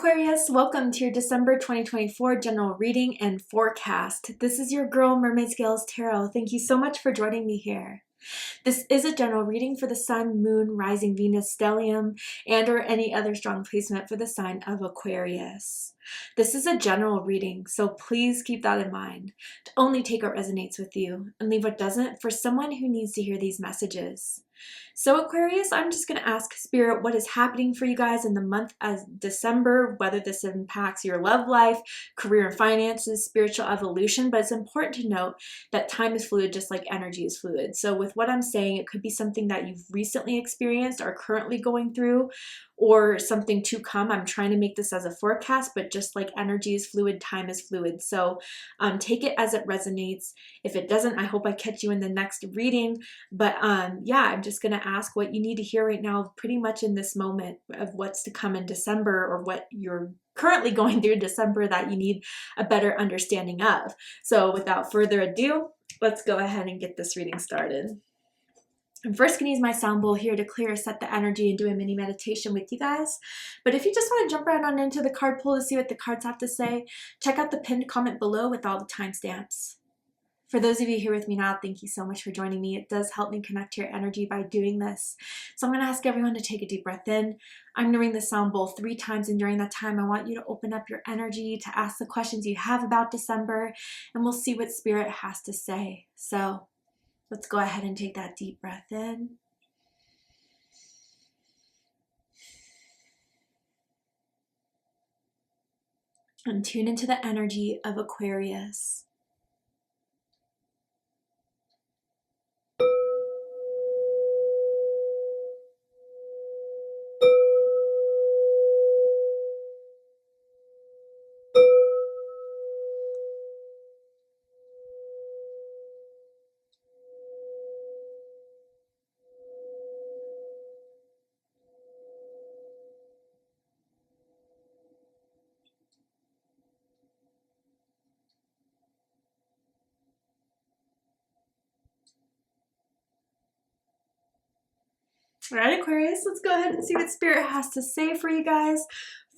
Aquarius, welcome to your December 2024 general reading and forecast. This is your girl, Mermaid Scales Tarot. Thank you so much for joining me here. This is a general reading for the Sun, Moon, Rising, Venus, Stellium, and or any other strong placement for the sign of Aquarius. This is a general reading, so please keep that in mind. To only take what resonates with you and leave what doesn't for someone who needs to hear these messages. So Aquarius, I'm just going to ask Spirit what is happening for you guys in the month of December, whether this impacts your love life, career and finances, spiritual evolution, but it's important to note that time is fluid just like energy is fluid. So with what I'm saying, it could be something that you've recently experienced or currently going through, or something to come. I'm trying to make this as a forecast, but just like energy is fluid, time is fluid. So take it as it resonates. If it doesn't, I hope I catch you in the next reading. But yeah, I'm just going to ask what you need to hear right now, pretty much in this moment of what's to come in December, or what you're currently going through in December that you need a better understanding of. So without further ado, let's go ahead and get this reading started. I'm first going to use my sound bowl here to clear, set the energy, and do a mini meditation with you guys. But if you just want to jump right on into the card pull to see what the cards have to say, check out the pinned comment below with all the timestamps. For those of you here with me now, thank you so much for joining me. It does help me connect to your energy by doing this. So I'm going to ask everyone to take a deep breath in. I'm going to ring the sound bowl 3 times, and during that time, I want you to open up your energy to ask the questions you have about December, and we'll see what Spirit has to say. So let's go ahead and take that deep breath in. And tune into the energy of Aquarius. All right, Aquarius, let's go ahead and see what Spirit has to say for you guys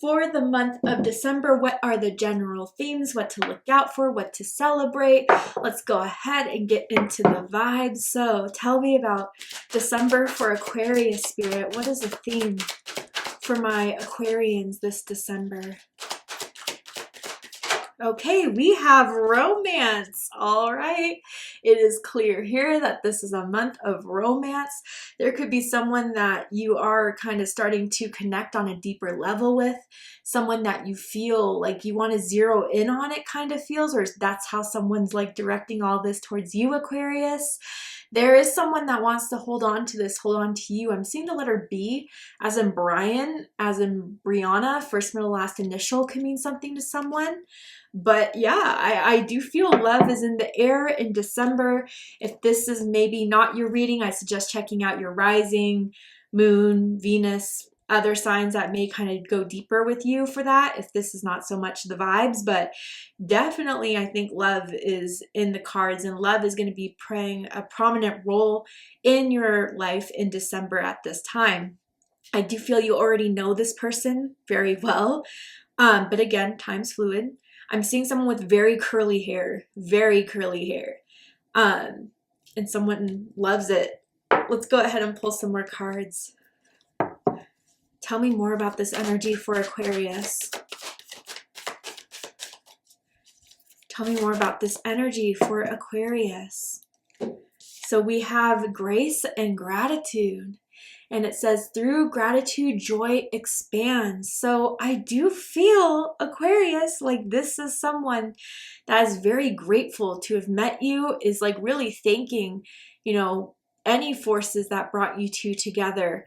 for the month of December. What are the general themes, what to look out for, what to celebrate? Let's go ahead and get into the vibes. So tell me about December for Aquarius, Spirit. What is the theme for my Aquarians this December? Okay, we have romance. All right. It is clear here that this is a month of romance. There could be someone that you are kind of starting to connect on a deeper level with, someone that you feel like you want to zero in on, it kind of feels, or that's how someone's like directing all this towards you, Aquarius. There is someone that wants to hold on to this, hold on to you. I'm seeing the letter B, as in Brian, as in Brianna, first, middle, last initial could mean something to someone. But yeah, I do feel love is in the air in December. If this is maybe not your reading, I suggest checking out your rising, moon, Venus, other signs that may kind of go deeper with you for that, if this is not so much the vibes. But definitely I think love is in the cards, and love is going to be playing a prominent role in your life in December at this time. I do feel you already know this person very well, but again, time's fluid. I'm seeing someone with very curly hair, and someone loves it. Let's go ahead and pull some more cards. Tell me more about this energy for Aquarius. Tell me more about this energy for Aquarius. So we have grace and gratitude. And it says, through gratitude, joy expands. So I do feel, Aquarius, like this is someone that is very grateful to have met you, is like really thanking, any forces that brought you two together.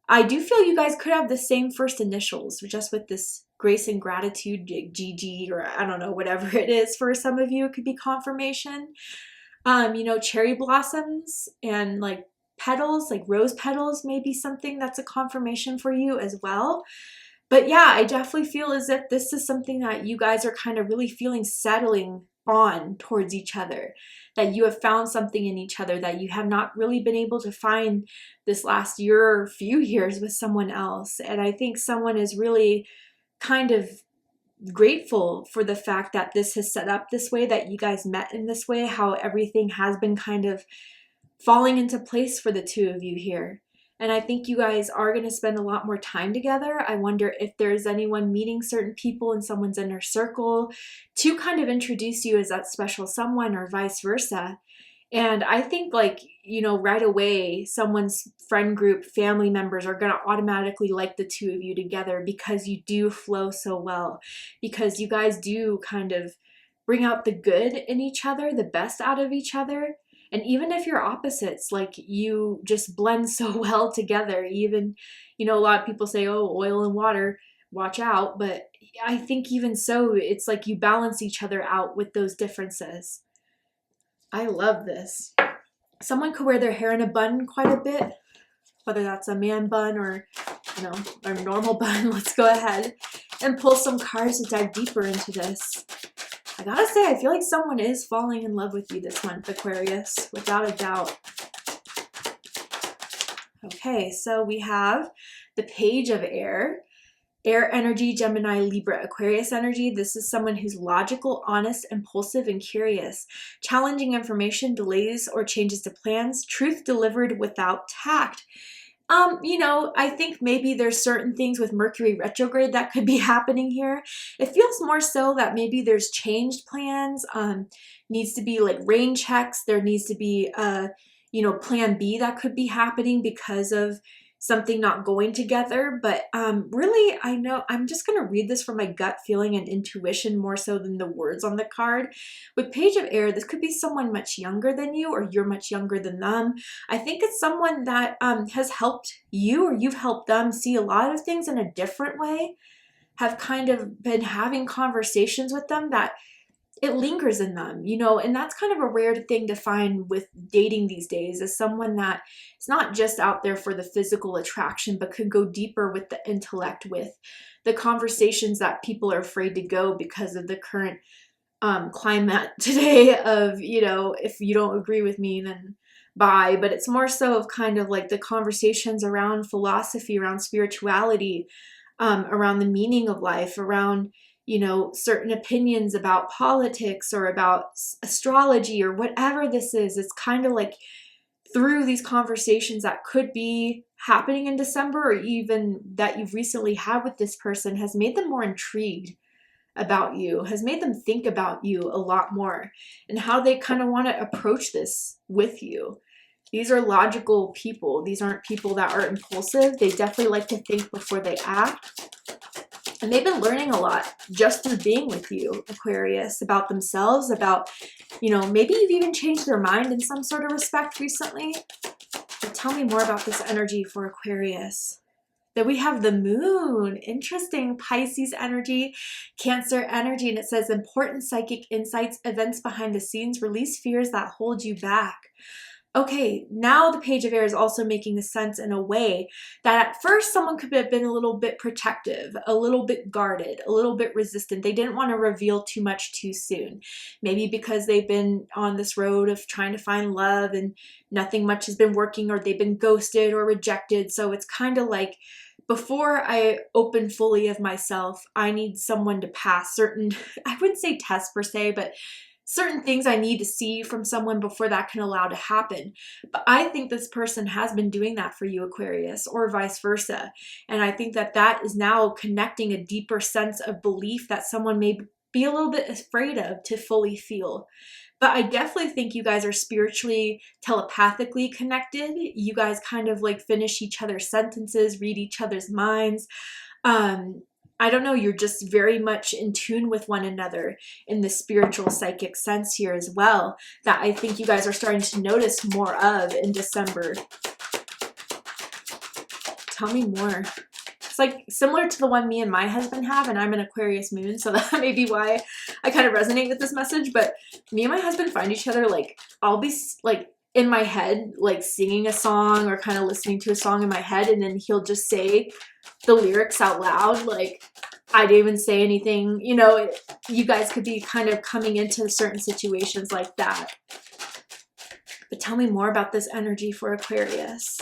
I do feel you guys could have the same first initials, just with this grace and gratitude, GG, or I don't know, whatever it is for some of you, it could be confirmation. Cherry blossoms and like petals, like rose petals, may be something that's a confirmation for you as well. But yeah, I definitely feel as if this is something that you guys are kind of really feeling settling on towards each other, that you have found something in each other that you have not really been able to find this last year or few years with someone else. And I think someone is really kind of grateful for the fact that this has set up this way, that you guys met in this way, how everything has been kind of falling into place for the two of you here. And I think you guys are going to spend a lot more time together. I wonder if there's anyone meeting certain people in someone's inner circle to kind of introduce you as that special someone, or vice versa. And I think, like, you know, right away, someone's friend group, family members are going to automatically like the two of you together, because you do flow so well, because you guys do kind of bring out the good in each other, the best out of each other. And even if you're opposites, like, you just blend so well together. Even, you know, a lot of people say, oh, oil and water, watch out. But I think even so, it's like you balance each other out with those differences. I love this. Someone could wear their hair in a bun quite a bit, whether that's a man bun or, you know, a normal bun. Let's go ahead and pull some cards to dive deeper into this. I gotta say, I feel like someone is falling in love with you this month, Aquarius, without a doubt. Okay, so we have the Page of Air. Air energy, Gemini, Libra, Aquarius energy. This is someone who's logical, honest, impulsive, and curious. Challenging information, delays or changes to plans. Truth delivered without tact. You know, I think maybe there's certain things with Mercury retrograde that could be happening here. It feels more so that maybe there's changed plans, needs to be like rain checks. There needs to be, you know, plan B that could be happening because of something not going together. But really, I know I'm just going to read this from my gut feeling and intuition more so than the words on the card. With Page of Air, this could be someone much younger than you, or you're much younger than them. I think it's someone that has helped you, or you've helped them see a lot of things in a different way, have kind of been having conversations with them that it lingers in them, you know. And that's kind of a rare thing to find with dating these days, is someone that is not just out there for the physical attraction, but could go deeper with the intellect, with the conversations that people are afraid to go because of the current climate today of, you know, if you don't agree with me, then bye. But it's more so of kind of like the conversations around philosophy, around spirituality, around the meaning of life, around, you know, certain opinions about politics or about astrology or whatever this is. It's kind of like through these conversations that could be happening in December, or even that you've recently had with this person, has made them more intrigued about you, has made them think about you a lot more and how they kind of want to approach this with you. These are logical people. These aren't people that are impulsive. They definitely like to think before they act. And they've been learning a lot just through being with you, Aquarius, about themselves, about, you know, maybe you've even changed their mind in some sort of respect recently. But tell me more about this energy for Aquarius. Then we have the Moon. Interesting. Pisces energy, Cancer energy. And it says important psychic insights, events behind the scenes, release fears that hold you back. Okay, now the Page of Air is also making sense in a way that at first someone could have been a little bit protective, a little bit guarded, a little bit resistant. They didn't want to reveal too much too soon. Maybe because they've been on this road of trying to find love and nothing much has been working, or they've been ghosted or rejected. So it's kind of like, before I open fully of myself, I need someone to pass certain, I wouldn't say tests per se, but certain things I need to see from someone before that can allow to happen. But I think this person has been doing that for you, Aquarius, or vice versa. And I think that that is now connecting a deeper sense of belief that someone may be a little bit afraid of to fully feel. But I definitely think you guys are spiritually, telepathically connected. You guys kind of like finish each other's sentences, read each other's minds. I don't know, you're just very much in tune with one another in the spiritual psychic sense here as well, that I think you guys are starting to notice more of in December. Tell me more. It's like similar to the one me and my husband have, and I'm an Aquarius moon, so that may be why I kind of resonate with this message. But me and my husband find each other, like, I'll be like in my head, like singing a song or kind of listening to a song in my head, and then he'll just say the lyrics out loud. Like, I didn't even say anything, you know. You guys could be kind of coming into certain situations like that. But tell me more about this energy for Aquarius.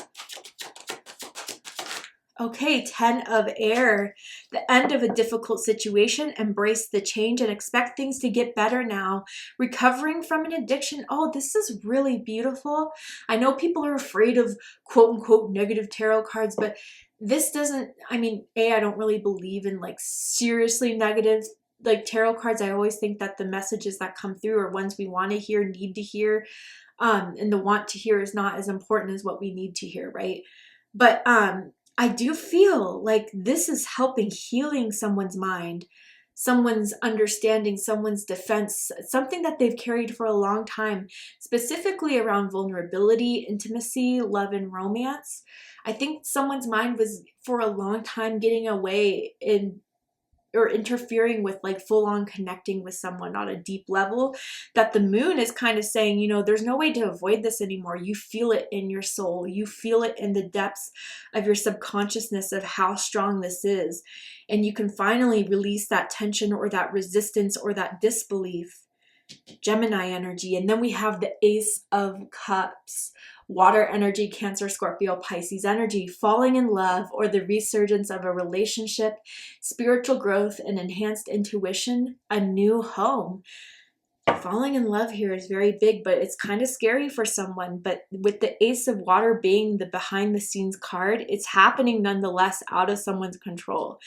Okay, 10 of air, the end of a difficult situation, embrace the change and expect things to get better now. Recovering from an addiction. Oh, this is really beautiful. I know people are afraid of quote unquote negative tarot cards, but this doesn't, I mean, I don't really believe in like seriously negative like tarot cards. I always think that the messages that come through are ones we want to hear, need to hear. And the want to hear is not as important as what we need to hear, right? But I do feel like this is helping healing someone's mind, someone's understanding, someone's defense, something that they've carried for a long time, specifically around vulnerability, intimacy, love, and romance. I think someone's mind was for a long time getting away in or interfering with like full on connecting with someone on a deep level, that the moon is kind of saying, you know, there's no way to avoid this anymore. You feel it in your soul. You feel it in the depths of your subconsciousness of how strong this is. And you can finally release that tension or that resistance or that disbelief. Gemini energy. And then we have the Ace of Cups. Water energy, Cancer, Scorpio, Pisces energy, falling in love or the resurgence of a relationship, spiritual growth and enhanced intuition, a new home. Falling in love here is very big, but it's kind of scary for someone. But with the Ace of Water being the behind the scenes card, it's happening nonetheless out of someone's control.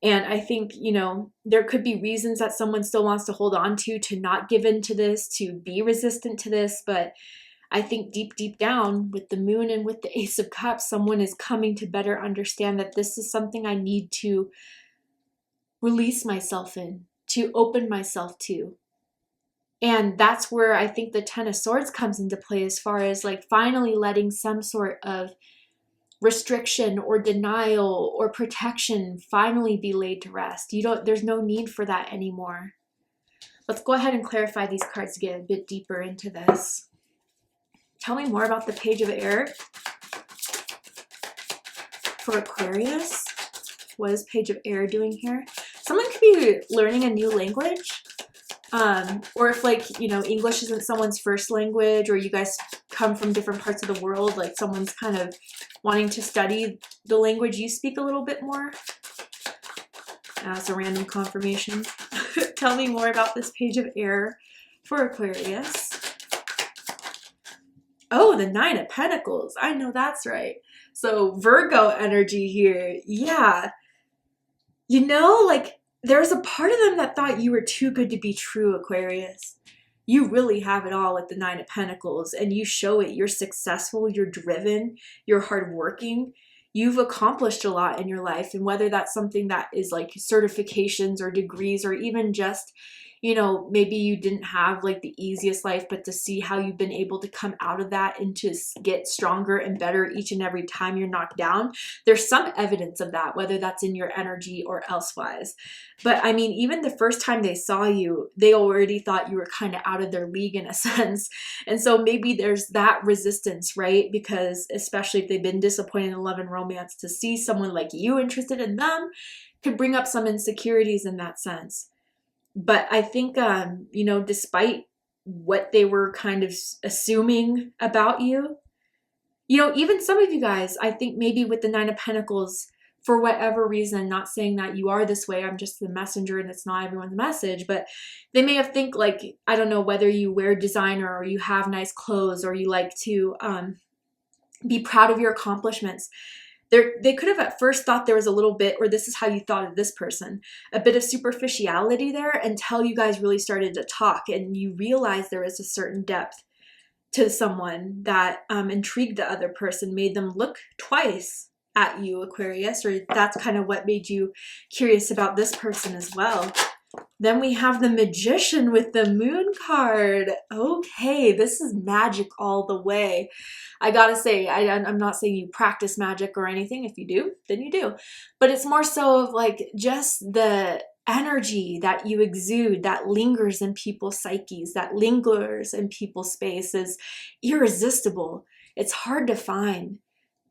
And I think, you know, there could be reasons that someone still wants to hold on to not give in to this, to be resistant to this, but I think deep down with the moon and with the Ace of Cups, someone is coming to better understand that this is something I need to release myself in, to open myself to. And that's where I think the Ten of Swords comes into play, as far as like finally letting some sort of restriction or denial or protection finally be laid to rest. There's no need for that anymore. Let's go ahead and clarify these cards to get a bit deeper into this. Tell me more about the Page of Air for Aquarius. What is Page of Air doing here? Someone could be learning a new language. Or if like, you know, English isn't someone's first language, or you guys come from different parts of the world, like someone's kind of wanting to study the language you speak a little bit more. That's a random confirmation. Tell me more about this Page of Air for Aquarius. Oh, the Nine of Pentacles. I know that's right. So Virgo energy here. Yeah. You know, like there's a part of them that thought you were too good to be true, Aquarius. You really have it all with the Nine of Pentacles, and you show it. You're successful, you're driven, you're hardworking. You've accomplished a lot in your life, and whether that's something that is like certifications or degrees, or even just, you know, maybe you didn't have like the easiest life, but to see how you've been able to come out of that and to get stronger and better each and every time you're knocked down. There's some evidence of that, whether that's in your energy or elsewise. But I mean, even the first time they saw you, they already thought you were kind of out of their league in a sense. And so maybe there's that resistance, right? Because especially if they've been disappointed in love and romance, to see someone like you interested in them could bring up some insecurities in that sense. But I think, you know, despite what they were kind of assuming about you, you know, even some of you guys, I think maybe with the Nine of Pentacles, for whatever reason, not saying that you are this way, I'm just the messenger and it's not everyone's message, but they may have think like, I don't know, whether you wear designer or you have nice clothes or you like to be proud of your accomplishments. They could have at first thought there was a little bit, or this is how you thought of this person, a bit of superficiality there, until you guys really started to talk and you realized there was a certain depth to someone that intrigued the other person, made them look twice at you, Aquarius, or that's kind of what made you curious about this person as well. Then we have the Magician with the Moon card. Okay, this is magic all the way. I gotta say, I'm not saying you practice magic or anything. If you do, then you do. But it's more so of like just the energy that you exude that lingers in people's psyches, that lingers in people's space is irresistible. It's hard to find.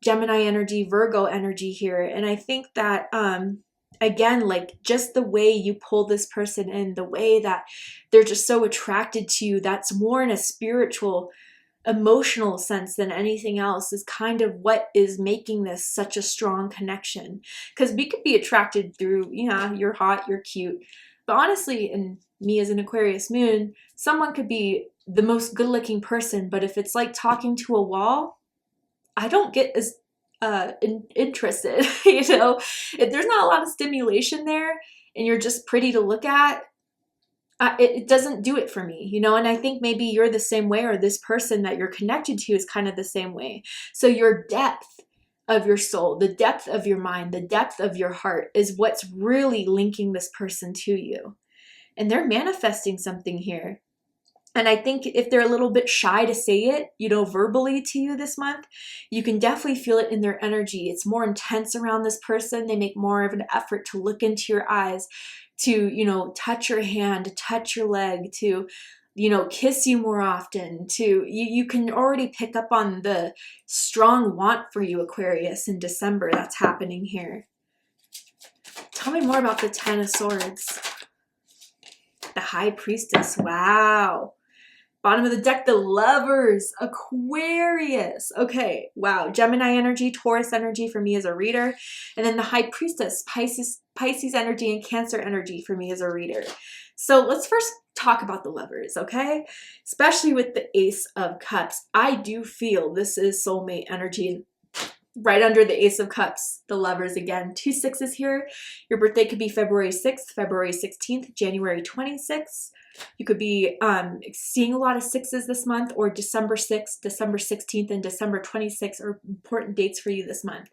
Gemini energy, Virgo energy here. And I think that, again, like just the way you pull this person in, the way that they're just so attracted to you, that's more in a spiritual emotional sense than anything else is kind of what is making this such a strong connection. Because we could be attracted through, yeah, you're hot, you're cute. But honestly, and me as an Aquarius moon, someone could be the most good looking person, but if it's like talking to a wall, I don't get as interested, you know? If there's not a lot of stimulation there and you're just pretty to look at, it doesn't do it for me, you know? And I think maybe you're the same way, or this person that you're connected to is kind of the same way. So your depth of your soul, the depth of your mind, the depth of your heart is what's really linking this person to you. And they're manifesting something here. And I think if they're a little bit shy to say it, you know, verbally to you this month, you can definitely feel it in their energy. It's more intense around this person. They make more of an effort to look into your eyes, to, you know, touch your hand, to touch your leg, to, you know, kiss you more often, to, you can already pick up on the strong want for you, Aquarius, in December that's happening here. Tell me more about the Ten of Swords. The High Priestess, wow. Bottom of the deck, the Lovers, Aquarius. Okay, wow. Gemini energy, Taurus energy for me as a reader. And then the High Priestess, Pisces energy and Cancer energy for me as a reader. So let's first talk about the Lovers, okay? Especially with the Ace of Cups. I do feel this is soulmate energy. Right under the Ace of Cups, the Lovers again. 2 6s here. Your birthday could be February 6th, February 16th, January 26th. You could be seeing a lot of 6s this month, or December 6th, December 16th, and December 26th are important dates for you this month.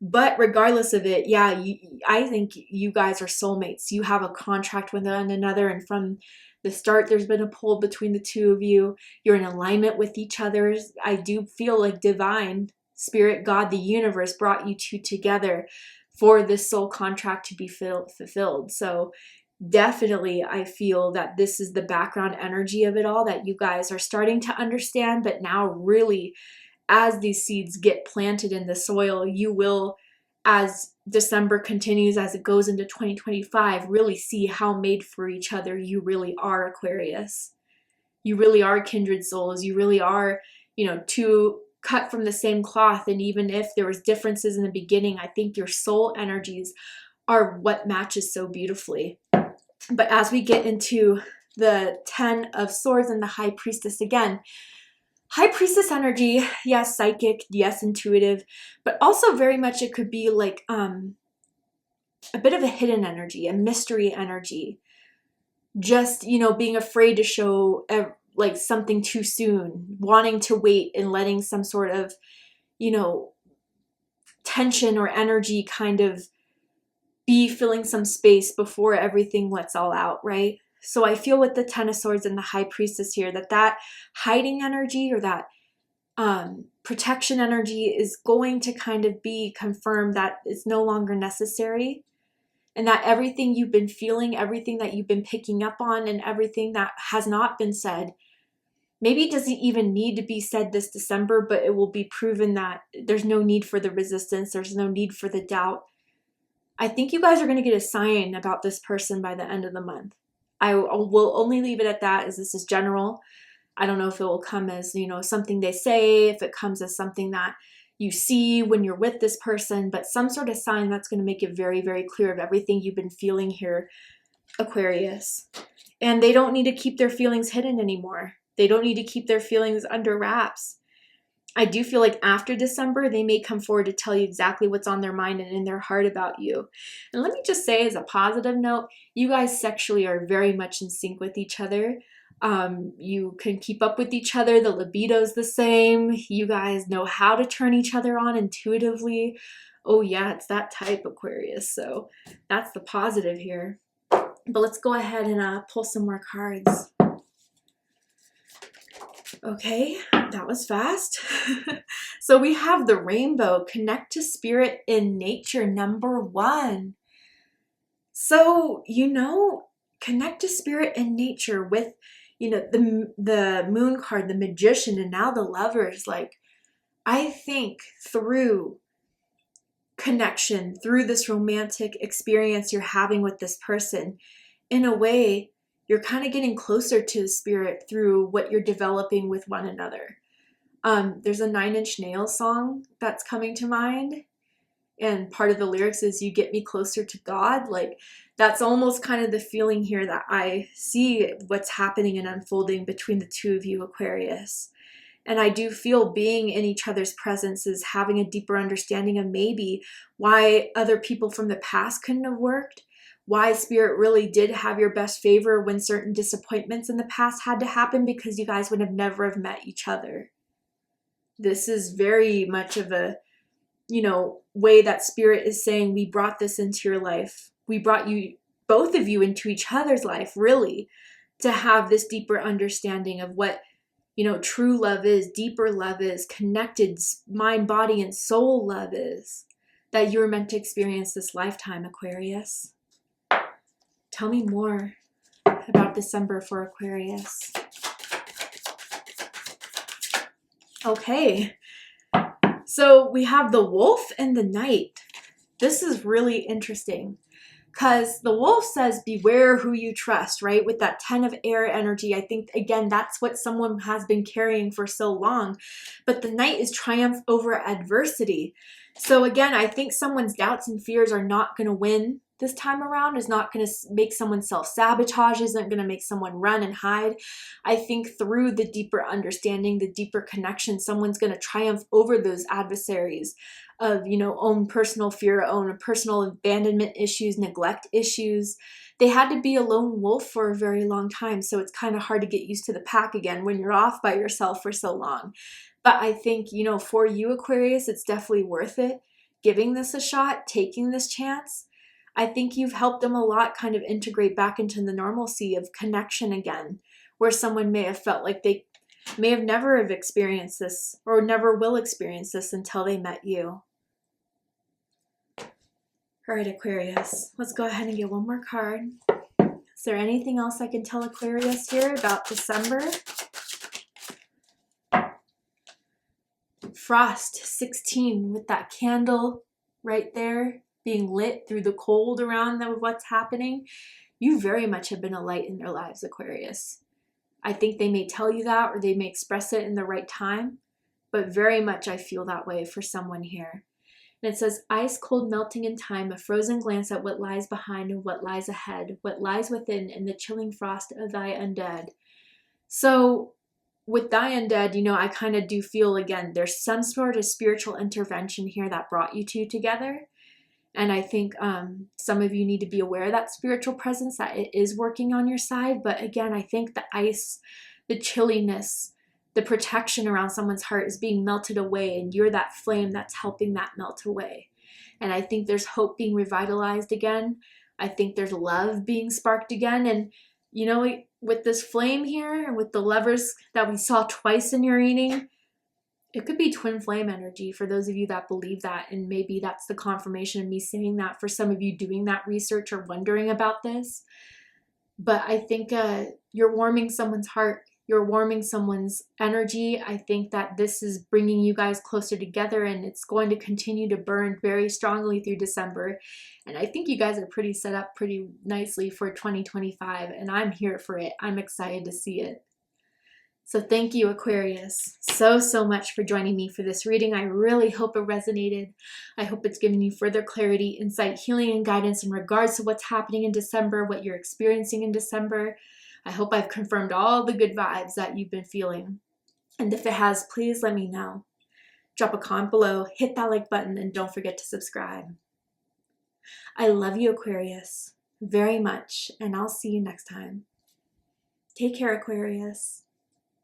But regardless of it, yeah, I think you guys are soulmates. You have a contract with one another, and from the start, there's been a pull between the two of you. You're in alignment with each other. I do feel like divine, spirit, God, the universe brought you two together for this soul contract to be fulfilled. So definitely, I feel that this is the background energy of it all that you guys are starting to understand, but now really, as these seeds get planted in the soil, you will, as December continues, as it goes into 2025, really see how made for each other you really are, Aquarius. You really are kindred souls. You really are, you know, two cut from the same cloth. And even if there was differences in the beginning, I think your soul energies are what matches so beautifully. But as we get into the 10 of Swords and the High Priestess again, High Priestess energy, yes, psychic, yes, intuitive, but also very much it could be like a bit of a hidden energy, a mystery energy. Just, you know, being afraid to show like something too soon, wanting to wait and letting some sort of, you know, tension or energy kind of be filling some space before everything lets all out, right? So I feel with the Ten of Swords and the High Priestess here that hiding energy, or that protection energy, is going to kind of be confirmed that it's no longer necessary, and that everything you've been feeling, everything that you've been picking up on, and everything that has not been said, maybe it doesn't even need to be said this December, but it will be proven that there's no need for the resistance, there's no need for the doubt. I think you guys are going to get a sign about this person by the end of the month. I will only leave it at that, as this is general. I don't know if it will come as, you know, something they say, if it comes as something that you see when you're with this person, but some sort of sign that's going to make it very, very clear of everything you've been feeling here, Aquarius. And they don't need to keep their feelings hidden anymore. They don't need to keep their feelings under wraps. I do feel like after December, they may come forward to tell you exactly what's on their mind and in their heart about you. And let me just say, as a positive note, you guys sexually are very much in sync with each other. You can keep up with each other. The libido's the same. You guys know how to turn each other on intuitively. Oh yeah, it's that type, Aquarius. So that's the positive here. But let's go ahead and pull some more cards. Okay, that was fast. So we have the Rainbow, connect to spirit in nature, number 1. So, you know, connect to spirit in nature with, you know, the Moon card, the Magician, and now the Lovers. Like, I think through connection, through this romantic experience you're having with this person, in a way, you're kind of getting closer to the spirit through what you're developing with one another. There's a Nine Inch Nails song that's coming to mind. And part of the lyrics is, you get me closer to God. Like, that's almost kind of the feeling here that I see what's happening and unfolding between the two of you, Aquarius. And I do feel being in each other's presence is having a deeper understanding of maybe why other people from the past couldn't have worked, why Spirit really did have your best favor when certain disappointments in the past had to happen, because you guys would have never have met each other. This is very much of a, way that Spirit is saying, we brought this into your life. We brought you, both of you, into each other's life, really, to have this deeper understanding of what, true love is, deeper love is, connected mind, body, and soul love is, that you're meant to experience this lifetime, Aquarius. Tell me more about December for Aquarius. Okay. So we have the Wolf and the Knight. This is really interesting because the Wolf says, beware who you trust, right? With that 10 of air energy, I think, again, that's what someone has been carrying for so long. But the Knight is triumph over adversity. So again, I think someone's doubts and fears are not going to win this time around, is not going to make someone self-sabotage, isn't going to make someone run and hide. I think through the deeper understanding, the deeper connection, someone's going to triumph over those adversaries of, own personal fear, own personal abandonment issues, neglect issues. They had to be a lone wolf for a very long time, so it's kind of hard to get used to the pack again when you're off by yourself for so long. But I think, for you, Aquarius, it's definitely worth it giving this a shot, taking this chance. I think you've helped them a lot kind of integrate back into the normalcy of connection again, where someone may have felt like they may have never have experienced this or never will experience this until they met you. All right, Aquarius, let's go ahead and get one more card. Is there anything else I can tell Aquarius here about December? Frost 16 with that candle right there being lit through the cold around them of what's happening. You very much have been a light in their lives, Aquarius. I think they may tell you that, or they may express it in the right time, but very much I feel that way for someone here. And it says, ice cold melting in time, a frozen glance at what lies behind and what lies ahead, what lies within, and the chilling frost of thy undead. So with thy undead, I kind of do feel, again, there's some sort of spiritual intervention here that brought you two together. And I think some of you need to be aware of that spiritual presence, that it is working on your side. But again, I think the ice, the chilliness, the protection around someone's heart is being melted away, and you're that flame that's helping that melt away. And I think there's hope being revitalized again. I think there's love being sparked again. And, with this flame here and with the lovers that we saw twice in your reading, it could be twin flame energy for those of you that believe that, and maybe that's the confirmation of me saying that for some of you doing that research or wondering about this. But I think you're warming someone's heart. You're warming someone's energy. I think that this is bringing you guys closer together, and it's going to continue to burn very strongly through December. And I think you guys are pretty set up pretty nicely for 2025, and I'm here for it. I'm excited to see it. So thank you, Aquarius, so much for joining me for this reading. I really hope it resonated. I hope it's given you further clarity, insight, healing, and guidance in regards to what's happening in December, what you're experiencing in December. I hope I've confirmed all the good vibes that you've been feeling. And if it has, please let me know. Drop a comment below, hit that like button, and don't forget to subscribe. I love you, Aquarius, very much, and I'll see you next time. Take care, Aquarius.